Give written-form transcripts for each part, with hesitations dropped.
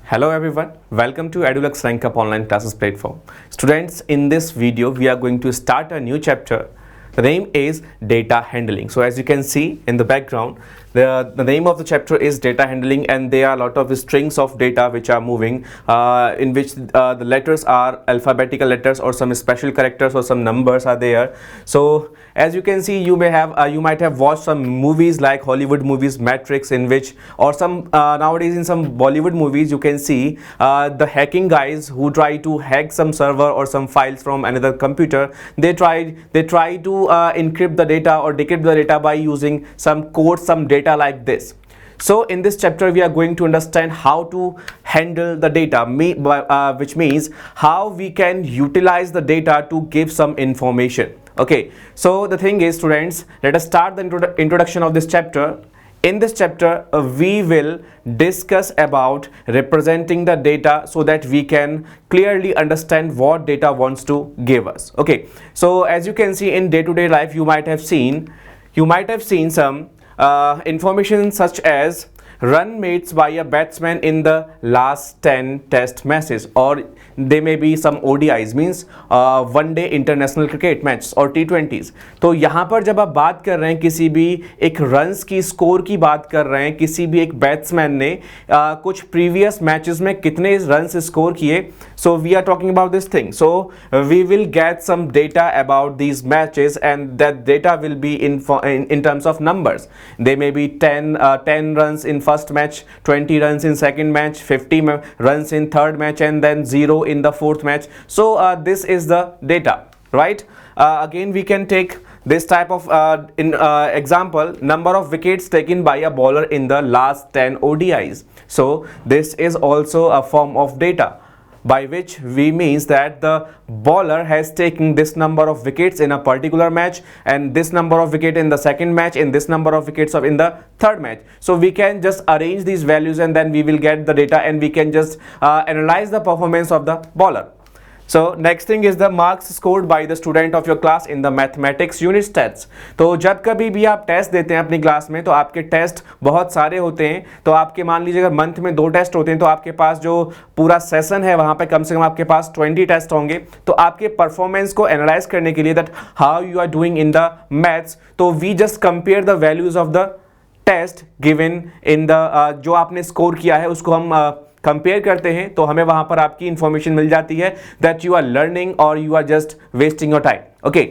Hello everyone, welcome to EDULUX Rank Up online classes platform. Students, in this video we are going to start a new chapter. The name is data handling. So as you can see in the background, the name of the chapter is data handling, and there are a lot of strings of data which are moving, in which the letters are alphabetical letters or some special characters or some numbers are there. So as you can see, you might have watched some movies like Hollywood movies, Matrix, in which, or some nowadays in some Bollywood movies you can see the hacking guys who try to hack some server or some files from another computer. They try to encrypt the data or decrypt the data by using some code, some data like this. So in this chapter we are going to understand how to handle the data, which means how we can utilize the data to give some information. Okay, so the thing is, students, let us start the introduction of this chapter. In this chapter we will discuss about representing the data so that we can clearly understand what data wants to give us. Okay, so as you can see in day-to-day life, you might have seen some information such as run mates by a batsman in the last 10 test matches, or they may be some ODIs, means one day international cricket matches or T20s. तो यहाँ पर जब आप बात कर रहे हैं किसी भी एक रन्स की स्कोर की बात कर रहे हैं, किसी भी एक बैट्समैन ने कुछ प्रीवियस मैचेस में कितने रन्स स्कोर किए, so we are talking about this thing. So we will get some data about these matches, and that data will be in terms of numbers. They may be 10 runs in first match, 20 runs in second match, 50 runs in third match, and then 0 in the fourth match. So this is the data, right? Again, we can take this type of example, number of wickets taken by a bowler in the last 10 ODIs. So this is also a form of data, by which we means that the bowler has taken this number of wickets in a particular match, and this number of wicket in the second match, and this number of wickets in the third match. So we can just arrange these values, and then we will get the data, and we can just analyze the performance of the bowler. So next thing is the marks scored by the student of your class in the mathematics unit tests. तो जब कभी भी आप test देते हैं अपनी class में, तो आपके टेस्ट बहुत सारे होते हैं. तो आपके मान लीजिए अगर मंथ में 2 टेस्ट होते हैं, तो आपके पास जो पूरा सेशन है वहाँ पे कम से कम आपके पास 20 टेस्ट होंगे. तो आपके परफॉर्मेंस को एनालाइज करने के लिए, that how you are doing in the maths, so we just compare the values of the test given in the जो आपने स्कोर किया है उसको हम कंपेयर करते हैं, तो हमें वहां पर आपकी इंफॉर्मेशन मिल जाती है दैट यू आर लर्निंग और you are just wasting your time. Okay,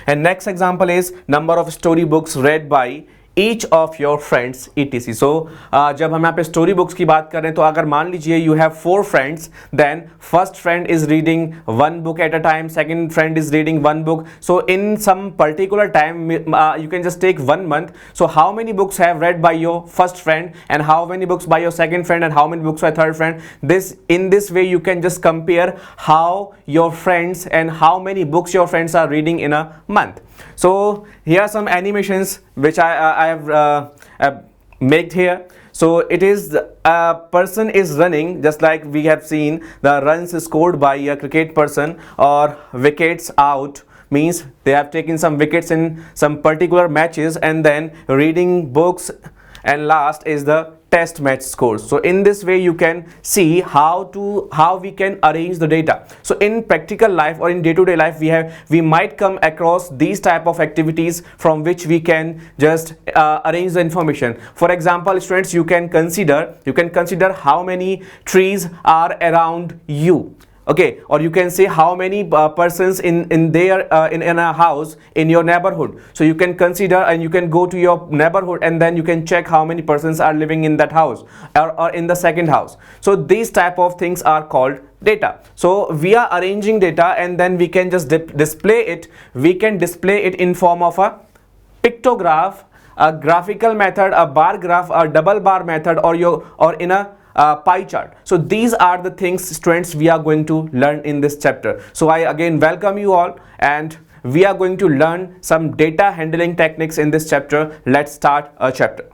and next example is number of story books read by each of your friends etc. So जब हम यहाँ पे स्टोरी बुक्स की बात कर रहे हैं, तो अगर मान लीजिए you have 4 friends, then first friend is reading 1 book at a time, second friend is reading 1 book. So in some particular time you can just take 1 month. So how many books have read by your first friend, and how many books by your second friend, and how many books by third friend. In this way you can just compare how your friends and how many books your friends are reading in a month. So here are some animations which I have made here. So it is a person is running, just like we have seen the runs scored by a cricket person, or wickets out means they have taken some wickets in some particular matches, and then reading books, and last is the test match scores. So in this way you can see how we can arrange the data. So in practical life or in day-to-day life, we might come across these type of activities from which we can just arrange the information. For example, students, you can consider how many trees are around you. Okay, or you can say how many persons in a house in your neighborhood. So you can consider, and you can go to your neighborhood, and then you can check how many persons are living in that house, or in the second house. So these type of things are called data. So we are arranging data, and then we can just display it. We can display it in form of a pictograph, a graphical method, a bar graph, a double bar method, or in a pie chart. So these are the things, students, we are going to learn in this chapter. So I again welcome you all, and we are going to learn some data handling techniques in this chapter. Let's start a chapter.